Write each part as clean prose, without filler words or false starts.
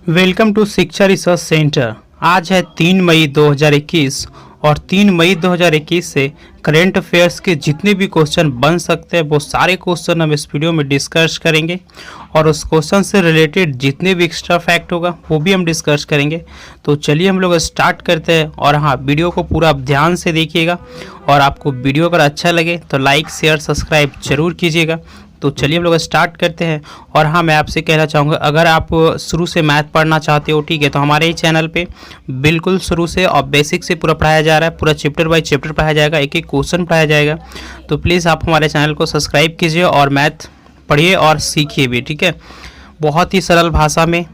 Welcome to शिक्षा research centre. आज है 3 मई 2021 और 3 मई 2021 से करेंट अफेयर्स के जितने भी क्वेश्चन बन सकते हैं वो सारे क्वेश्चन हम इस वीडियो में डिस्कस करेंगे और उस क्वेश्चन से रिलेटेड जितने भी एक्स्ट्रा फैक्ट होगा वो भी हम डिस्कस करेंगे। तो चलिए हम लोग स्टार्ट करते हैं। और हाँ, वीडियो को पूरा ध्यान से देखिएगा और आपको वीडियो अगर अच्छा लगे तो लाइक शेयर सब्सक्राइब जरूर कीजिएगा। तो चलिए हम लोग स्टार्ट करते हैं। और हाँ, मैं आपसे कहना चाहूँगा, अगर आप शुरू से मैथ पढ़ना चाहते हो, ठीक है, तो हमारे ही चैनल पे बिल्कुल शुरू से और बेसिक से पूरा पढ़ाया जा रहा है। पूरा चैप्टर बाय चैप्टर पढ़ाया जाएगा, एक एक क्वेश्चन पढ़ाया जाएगा। तो प्लीज़ आप हमारे चैनल को सब्सक्राइब कीजिए और मैथ पढ़िए और सीखिए भी, ठीक है। बहुत ही सरल भाषा में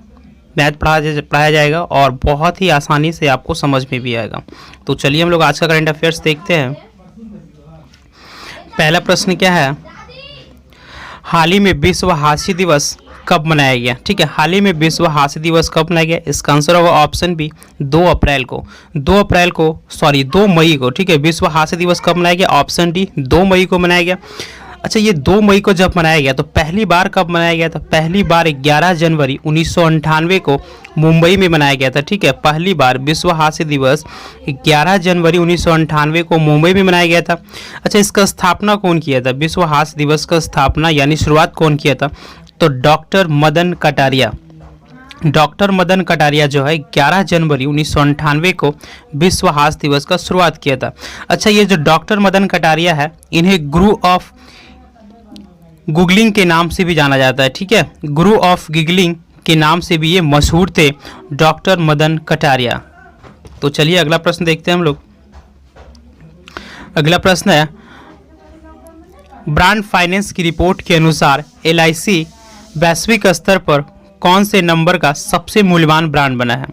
मैथ पढ़ाया जाएगा और बहुत ही आसानी से आपको समझ में भी आएगा। तो चलिए हम लोग आज का करंट अफेयर्स देखते हैं। पहला प्रश्न क्या है, हाल ही में विश्व हास्य दिवस कब मनाया गया? ठीक है, हाल ही में विश्व हास्य दिवस कब मनाया गया? इसका आंसर होगा ऑप्शन बी 2 मई को। ठीक है, विश्व हास्य दिवस कब मनाया गया? ऑप्शन डी 2 मई को मनाया गया। अच्छा, ये 2 मई को जब मनाया गया तो पहली बार कब मनाया गया था? पहली बार 11 जनवरी 1998 को मुंबई में मनाया गया था। ठीक है, पहली बार विश्व हास्य दिवस 11 जनवरी 1998 को मुंबई में मनाया गया था। अच्छा, इसका स्थापना कौन किया था? विश्व हास्य दिवस का स्थापना यानी शुरुआत कौन किया था? तो डॉक्टर मदन कटारिया। डॉक्टर मदन कटारिया जो है 11 जनवरी 1998 को विश्व हास्य दिवस का शुरुआत किया था। अच्छा, ये जो डॉक्टर मदन कटारिया है, इन्हें गुरु ऑफ गूगलिंग के नाम से भी जाना जाता है। ठीक है, गुरु ऑफ गूगलिंग के नाम से भी ये मशहूर थे, डॉक्टर मदन कटारिया। तो चलिए अगला प्रश्न देखते हैं हम लोग। अगला प्रश्न है, ब्रांड फाइनेंस की रिपोर्ट के अनुसार LIC वैश्विक स्तर पर कौन से नंबर का सबसे मूल्यवान ब्रांड बना है?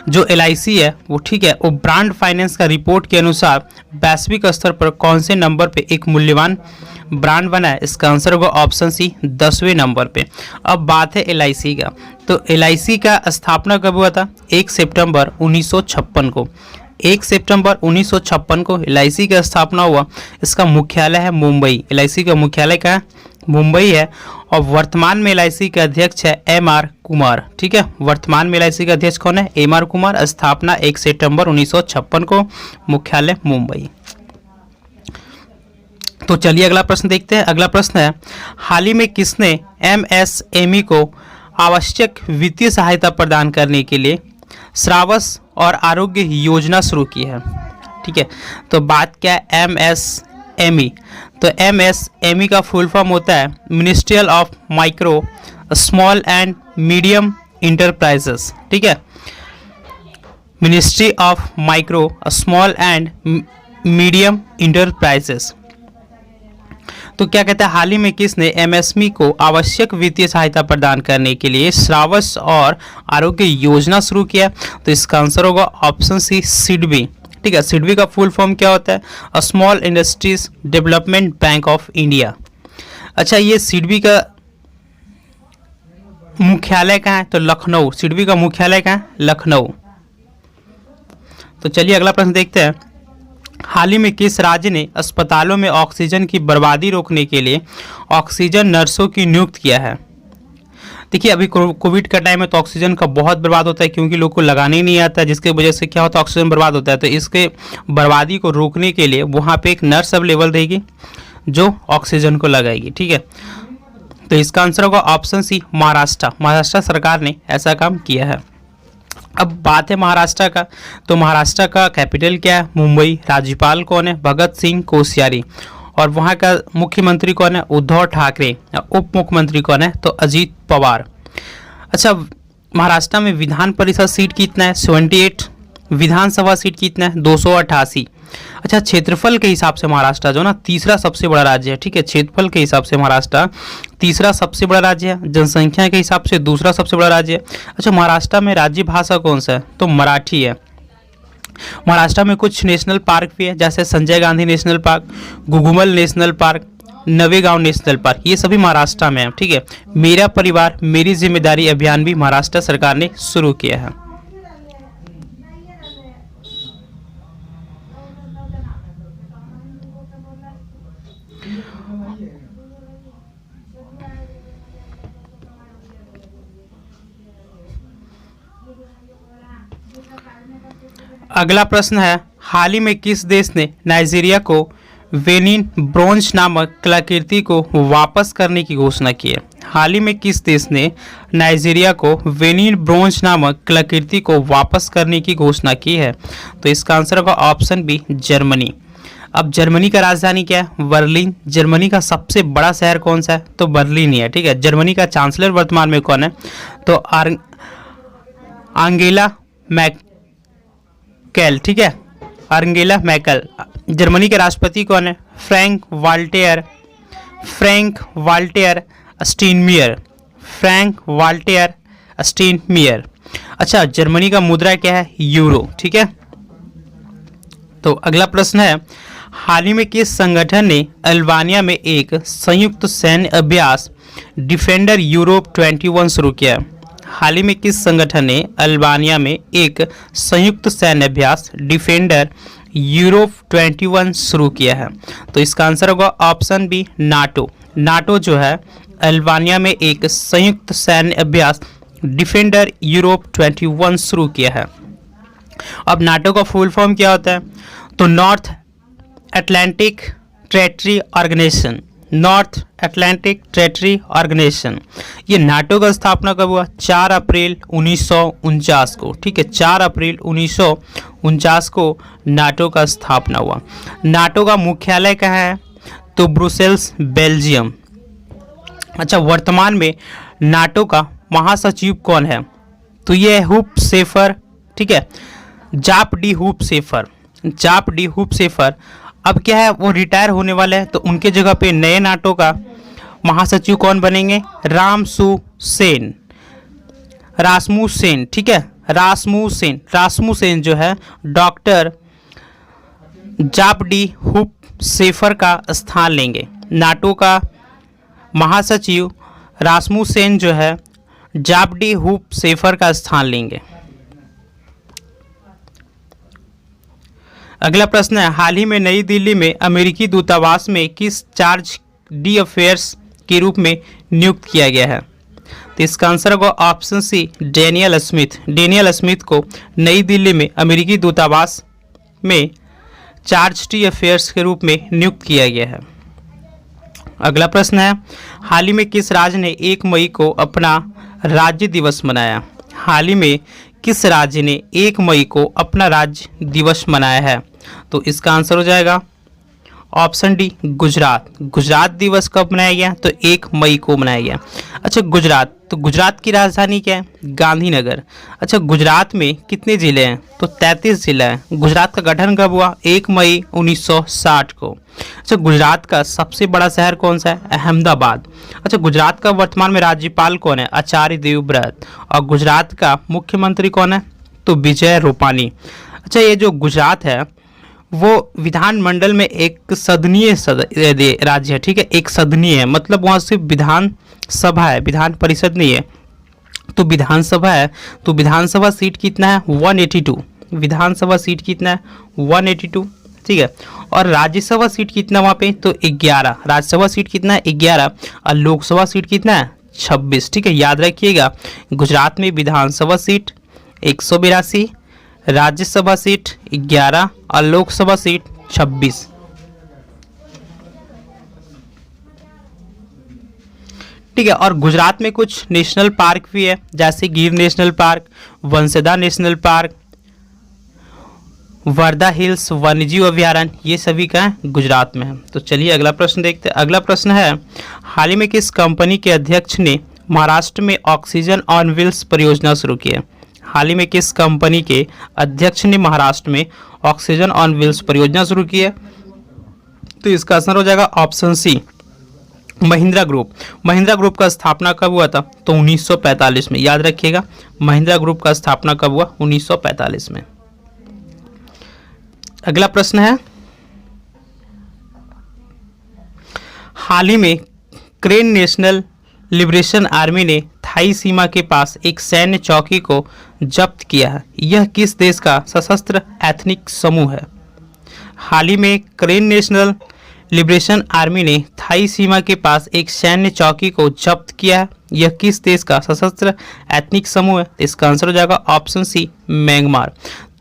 जो LIC है वो, ठीक है, वो ब्रांड फाइनेंस का रिपोर्ट के अनुसार वैश्विक स्तर पर कौन से नंबर पे एक मूल्यवान ब्रांड बना है? इसका आंसर होगा ऑप्शन सी 10वें नंबर पे। अब बात है LIC का, तो LIC का स्थापना कब हुआ था? 1 सितंबर 1956 को। 1 सितंबर 1956 को LIC का स्थापना हुआ। इसका मुख्यालय है मुंबई। LIC का मुख्यालय क्या है? मुंबई है। और वर्तमान में LIC के अध्यक्ष है MR कुमार। ठीक है, वर्तमान में LIC का अध्यक्ष कौन है? MR कुमार। स्थापना 1 सितंबर 1956 को, मुख्यालय मुंबई। तो चलिए अगला प्रश्न देखते हैं। अगला प्रश्न है, हाल ही में किसने MSME को आवश्यक वित्तीय सहायता प्रदान करने के लिए श्रावस और आरोग्य योजना शुरू की है? ठीक है, तो बात क्या है MSME? तो MSME का फुल फॉर्म होता है ministerial of micro small and medium enterprises. ठीक है, ministry of micro small and medium enterprises. तो क्या कहता है, हाल ही में किसने MSME को आवश्यक वित्तीय सहायता प्रदान करने के लिए श्रावस और आरोग्य योजना शुरू किया? तो इसका आंसर होगा ऑप्शन सी सिडबी। ठीक है, सिडबी का फुल फॉर्म क्या होता है? Small industries development bank of India. अच्छा, ये सिडबी का मुख्यालय कहाँ है? तो लखनऊ। सिडबी का मुख्यालय कहाँ है? लखनऊ। तो चलिए अगला प्रश्न देखते हैं। हाल ही में किस राज्य ने अस्पतालों में ऑक्सीजन की बर्बादी रोकने के लिए ऑक्सीजन नर्सों की नियुक्त किया है? देखिए, अभी कोविड का टाइम है तो ऑक्सीजन का बहुत बर्बाद होता है क्योंकि लोग को लगाने ही नहीं आता है, जिसकी वजह से क्या होता है, ऑक्सीजन बर्बाद होता है। तो इसके बर्बादी को रोकने के लिए वहाँ पे एक नर्स अवेलेबल रहेगी जो ऑक्सीजन को लगाएगी। ठीक है, तो इसका आंसर होगा ऑप्शन सी महाराष्ट्र। महाराष्ट्र सरकार ने ऐसा काम किया है। अब बात है महाराष्ट्र का, तो महाराष्ट्र का कैपिटल क्या है? मुंबई। राज्यपाल कौन है? भगत सिंह कोश्यारी। और वहाँ का मुख्यमंत्री कौन है? उद्धव ठाकरे। उप मुख्यमंत्री कौन है? तो अजीत पवार। अच्छा, महाराष्ट्र में विधान परिषद सीट कितना है? 78। विधानसभा सीट कितना है? 288। अच्छा, क्षेत्रफल के हिसाब से महाराष्ट्र जो ना तीसरा सबसे बड़ा राज्य है। ठीक है, क्षेत्रफल के हिसाब से महाराष्ट्र तीसरा सबसे बड़ा राज्य है। जनसंख्या के हिसाब से दूसरा सबसे बड़ा राज्य है। अच्छा, महाराष्ट्र में राज्य भाषा कौन सा है? तो मराठी है। महाराष्ट्र में कुछ नेशनल पार्क भी है, जैसे Sanjay Gandhi national park, Gugamal national park, Navegaon national park, ये सभी महाराष्ट्र में है। ठीक है, मेरा परिवार मेरी जिम्मेदारी अभियान भी महाराष्ट्र सरकार ने शुरू किया है। अगला प्रश्न है, हाल ही में किस देश ने नाइजीरिया को वेनिन ब्रोंज नामक कलाकृति को वापस करने की घोषणा की है? हाल ही में किस देश ने नाइजीरिया को वेनिन ब्रोंज नामक कलाकृति को वापस करने की घोषणा की है? तो इसका आंसर होगा ऑप्शन बी, जर्मनी। अब जर्मनी का राजधानी क्या है? बर्लिन। जर्मनी का सबसे बड़ा शहर कौन सा है? तो बर्लिन ही है, ठीक है। जर्मनी का चांसलर वर्तमान में कौन है? तो एंगेला मैर्केल, ठीक है, एंगेला मैर्केल। जर्मनी के राष्ट्रपति कौन है? Frank Walter Steinmeier. Frank Walter Steinmeier. अच्छा, जर्मनी का मुद्रा क्या है? यूरो, ठीक है। तो अगला प्रश्न है, हाल ही में किस संगठन ने अल्बानिया में एक संयुक्त सैन्य अभ्यास डिफेंडर यूरोप 21 शुरू किया है? हाल ही में किस संगठन ने अल्बानिया में एक संयुक्त सैन्य अभ्यास डिफेंडर यूरोप 21 शुरू किया है? तो इसका आंसर होगा ऑप्शन बी, नाटो। नाटो जो है अल्बानिया में एक संयुक्त सैन्य अभ्यास डिफेंडर यूरोप 21 शुरू किया है। अब नाटो का फुल फॉर्म क्या होता है? तो North Atlantic territory organisation. North Atlantic territory organisation. ये नाटो का स्थापना कब हुआ? 4 अप्रैल 1949 को, ठीक है। 4 अप्रैल 1949 को नाटो का स्थापना हुआ। नाटो का मुख्यालय कहाँ है? तो ब्रुसेल्स, बेल्जियम। अच्छा, वर्तमान में नाटो का महासचिव कौन है? तो ये हुप सेफर, ठीक है, जाप डी हुप सेफर। अब क्या है, वो रिटायर होने वाले हैं, तो उनके जगह पे नए नाटो का महासचिव कौन बनेंगे? रासमुसेन, ठीक है, रासमुसेन जो है डॉक्टर जाप डी हुप सेफर का स्थान लेंगे। नाटो का महासचिव रासमुसेन जो है जाप डी हुप सेफर का स्थान लेंगे। अगला प्रश्न है, हाल ही में नई दिल्ली में अमेरिकी दूतावास में किस चार्ज डी अफेयर्स के रूप में नियुक्त किया गया है? तो इसका आंसर होगा option C, Daniel Smith. Daniel Smith को नई दिल्ली में अमेरिकी दूतावास में चार्ज डी अफेयर्स के रूप में नियुक्त किया गया है। अगला प्रश्न है, हाल ही में किस राज्य ने 1 मई को अपना राज्य दिवस मनाया? हाल ही में किस राज्य ने 1 मई को अपना राज्य दिवस मनाया है? तो इसका आंसर हो जाएगा ऑप्शन डी, गुजरात। गुजरात दिवस कब मनाया गया? तो 1 मई को मनाया गया। अच्छा, गुजरात, तो गुजरात की राजधानी क्या है? गांधीनगर। अच्छा, गुजरात में कितने ज़िले हैं? तो 33 जिला हैं। गुजरात का गठन कब हुआ? 1 मई 1960 को। अच्छा, गुजरात का सबसे बड़ा शहर कौन सा है? अहमदाबाद। अच्छा, गुजरात का वर्तमान में राज्यपाल कौन है? आचार्य देवव्रत। और गुजरात का मुख्यमंत्री कौन है? तो विजय रूपानी। अच्छा, ये जो गुजरात है वो विधानमंडल में एक सदनीय राज्य है, ठीक है, एक सदनीय है, मतलब वहाँ सिर्फ विधान सभा है, विधान परिषद नहीं है। तो विधानसभा है, तो विधानसभा सीट कितना है? 182। विधानसभा सीट कितना है? 182, ठीक है। और राज्यसभा सीट कितना वहाँ पे? तो 11। राज्यसभा सीट कितना है? 11। और लोकसभा सीट कितना है? 26, ठीक है। याद रखिएगा, गुजरात में विधानसभा सीट 182, राज्यसभा सीट 11 और लोकसभा सीट 26। ठीक है। और गुजरात में कुछ नेशनल पार्क भी है, जैसे गिर national park, Vansda national park, Wardha hills वन्यजीव अभयारण्य, ये सभी का गुजरात में है। तो चलिए अगला प्रश्न देखते हैं। अगला प्रश्न है, हाल ही में किस कंपनी के अध्यक्ष ने महाराष्ट्र में ऑक्सीजन ऑन व्हील्स परियोजना शुरू की है? हाल ही में किस कंपनी के अध्यक्ष ने महाराष्ट्र में ऑक्सीजन ऑन व्हील्स परियोजना शुरू की है? तो इसका आंसर हो जाएगा option C, Mahindra group. Mahindra group का स्थापना कब हुआ था? तो 1945 में। याद रखिएगा, महिंद्रा ग्रुप का स्थापना कब हुआ? 1945 में। अगला प्रश्न है, हाल ही में क्रेन नेशनल लिबरेशन आर्मी ने थाई सीमा के पास एक सैन्य चौकी को जब्त किया है। यह किस देश का सशस्त्र एथनिक समूह है? हाल ही में क्रेन नेशनल लिबरेशन आर्मी ने थाई सीमा के पास एक सैन्य चौकी को जब्त किया है। यह किस देश का सशस्त्र एथनिक समूह है? इसका आंसर हो जाएगा ऑप्शन सी, म्यांमार।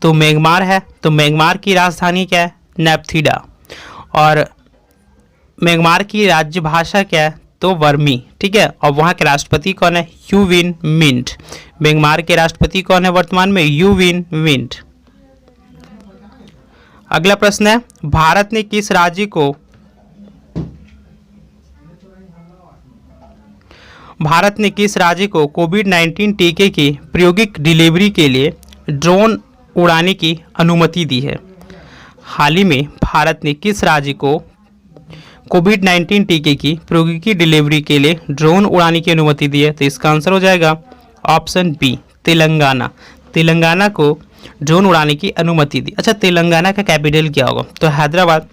तो म्यांमार है, तो म्यांमार की राजधानी क्या है? नैप्थिडा। और म्यांमार की राज्य भाषा क्या है? तो वर्मी, ठीक है। और वहाँ के राष्ट्रपति कौन है? You Win Myint. म्यांमार के राष्ट्रपति कौन है वर्तमान में? You Win Myint. अगला प्रश्न है, भारत ने किस राज्य को कोविड-19 टीके की प्रायोगिक डिलीवरी के लिए ड्रोन उड़ाने की अनुमति दी है? हाल ही में भारत ने किस राज्य को कोविड-19 टीके की प्रायोगिक डिलीवरी के लिए ड्रोन उड़ाने की अनुमति दी है? तो इसका आंसर हो जाएगा ऑप्शन बी, तेलंगाना। तेलंगाना को ड्रोन उड़ाने की अनुमति दी। अच्छा, तेलंगाना का कैपिटल क्या होगा? तो हैदराबाद।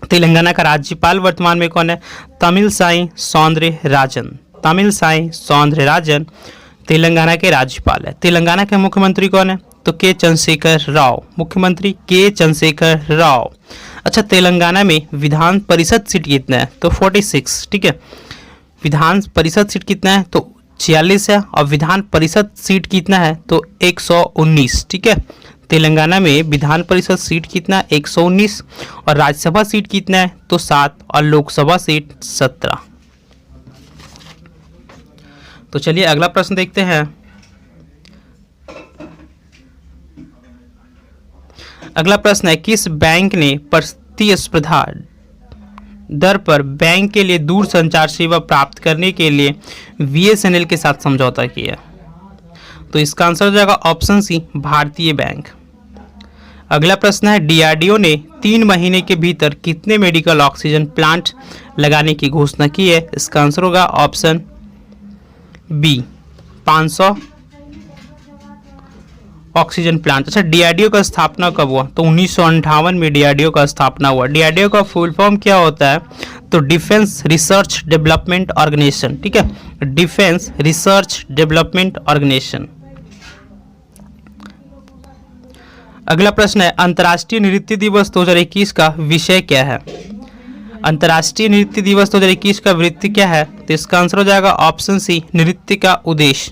तेलंगाना का राज्यपाल वर्तमान में कौन है? तमिलसाई सौंदरराजन। तमिलसाई सौंदरराजन तेलंगाना के राज्यपाल है। तेलंगाना के मुख्यमंत्री कौन है? तो के चंद्रशेखर राव। मुख्यमंत्री के चंद्रशेखर राव। अच्छा, तेलंगाना में विधान परिषद सीट कितना है? तो 46, ठीक है। विधान परिषद सीट कितना है? तो 46 है। और विधान परिषद सीट कितना है? तो 119, ठीक है। तेलंगाना में विधान परिषद सीट कितना? 119। और राज्यसभा सीट कितना है? तो 7। और लोकसभा सीट 17। तो चलिए अगला प्रश्न देखते हैं। अगला प्रश्न है, किस बैंक ने प्रतिस्पर्धा दर पर बैंक के लिए दूर संचार सेवा प्राप्त करने के लिए बीएसएनएल के साथ समझौता किया? तो इसका आंसर हो जाएगा ऑप्शन सी, भारतीय बैंक। अगला प्रश्न है, डीआरडीओ ने 3 महीने के भीतर कितने मेडिकल ऑक्सीजन प्लांट लगाने की घोषणा की है? इसका आंसर होगा ऑप्शन बी, 500 ऑक्सीजन प्लांट। अच्छा, डीआरडीओ का स्थापना कब हुआ? तो 1958 में डीआरडीओ का स्थापना हुआ। डीआरडीओ का फुल फॉर्म क्या होता है? तो डिफेंस रिसर्च डेवलपमेंट ऑर्गेनाइजेशन, ठीक है। Defence research development organisation. अगला प्रश्न है, अंतर्राष्ट्रीय नृत्य दिवस 2021 का विषय क्या है? अंतर्राष्ट्रीय नृत्य दिवस 2021 का वृत्ति क्या है? तो इसका आंसर हो जाएगा ऑप्शन सी, नृत्य का उद्देश्य।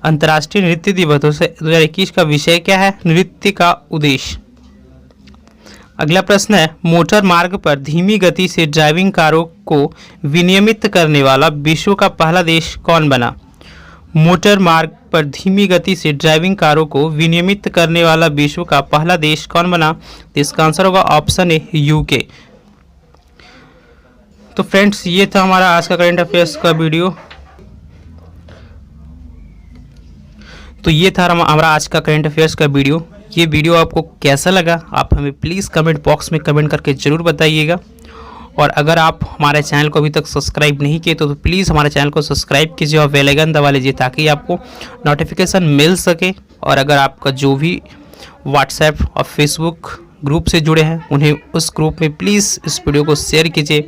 अंतर्राष्ट्रीय नृत्य दिवस 2021 का विषय क्या है? नृत्य का उद्देश्य। अगला प्रश्न है, मोटर मार्ग पर धीमी गति से ड्राइविंग कारों को विनियमित करने वाला विश्व का पहला देश कौन बना? मोटर मार्ग पर धीमी गति से ड्राइविंग कारों को विनियमित करने वाला विश्व का पहला देश कौन बना? तो इसका आंसर होगा ऑप्शन ए, यूके। तो फ्रेंड्स, ये था हमारा आज का करंट अफेयर्स का वीडियो। तो ये था हमारा आज का करंट अफेयर्स का वीडियो। ये वीडियो आपको कैसा लगा आप हमें प्लीज़ कमेंट बॉक्स में कमेंट करके ज़रूर बताइएगा। और अगर आप हमारे चैनल को अभी तक सब्सक्राइब नहीं किए तो प्लीज़ हमारे चैनल को सब्सक्राइब कीजिए और बेल आइकन दबा लीजिए ताकि आपको नोटिफिकेशन मिल सके। और अगर आपका जो भी व्हाट्सएप और फेसबुक ग्रुप से जुड़े हैं उन्हें उस ग्रुप में प्लीज़ इस वीडियो को शेयर कीजिए।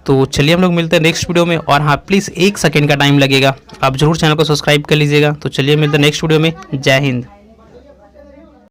तो चलिए हम लोग मिलते हैं नेक्स्ट वीडियो में। और हाँ, प्लीज़ 1 सेकेंड का टाइम लगेगा, आप ज़रूर चैनल को सब्सक्राइब कर लीजिएगा। तो चलिए मिलते हैं नेक्स्ट वीडियो में। जय हिंद।